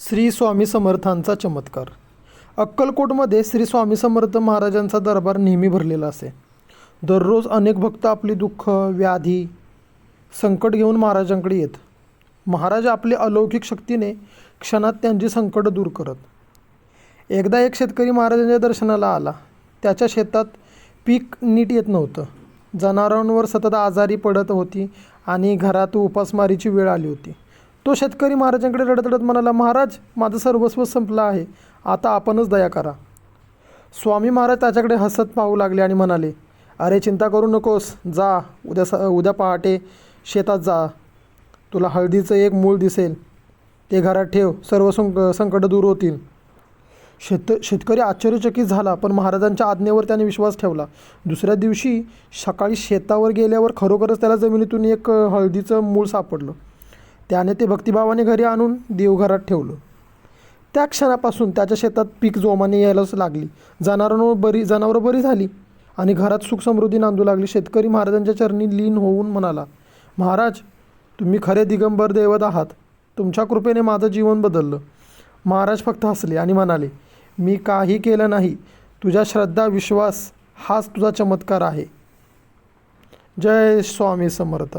श्री स्वामी समर्थांचा चमत्कार. अक्कलकोटमध्ये श्री स्वामी समर्थ महाराजांचा दरबार नेहमी भरलेला असे. दररोज अनेक भक्त आपली दुःख, व्याधी, संकट घेऊन महाराजांकडे येत. महाराज आपल्या अलौकिक शक्तीने क्षणात त्यांची संकट दूर करत. एकदा एक शेतकरी महाराजांच्या दर्शनाला आला. त्याच्या शेतात पीक नीट येत नव्हतं. जनावरांवर सतत आजारी पडत होती आणि घरात उपासमारीची वेळ आली होती. तो शेतकरी महाराजांकडे रडत रडत म्हणाला, महाराज, माझं सर्वस्व संपलं आहे, आता आपणच दया करा. स्वामी महाराज त्याच्याकडे हसत पाहू लागले आणि म्हणाले, अरे चिंता करू नकोस, जा उद्या पहाटे शेतात जा. तुला हळदीचं एक मूळ दिसेल, ते घरात ठेव, सर्व संकट दूर होतील. शेतकरी आश्चर्यचकित झाला, पण महाराजांच्या आज्ञेवर त्याने विश्वास ठेवला. दुसऱ्या दिवशी सकाळी शेतावर गेल्यावर खरोखरच त्याला जमिनीतून एक हळदीचं मूळ सापडलं. त्याने ते भक्तिभावाने घरी आणून देवघरात ठेवलं. त्या क्षणापासून त्याच्या शेतात पीक जोमाने यायलाच लागली. जनावरं बरी झाली आणि घरात सुख समृद्धी नांदू लागली. शेतकरी महाराजांच्या चरणी लीन होऊन म्हणाला, महाराज, तुम्ही खरे दिगंबर दैवत आहात. तुमच्या कृपेने माझं जीवन बदललं. महाराज फक्त हसले आणि म्हणाले, मी काही केलं नाही, तुझ्या श्रद्धा विश्वास हाच तुझा चमत्कार आहे. जय स्वामी समर्थ.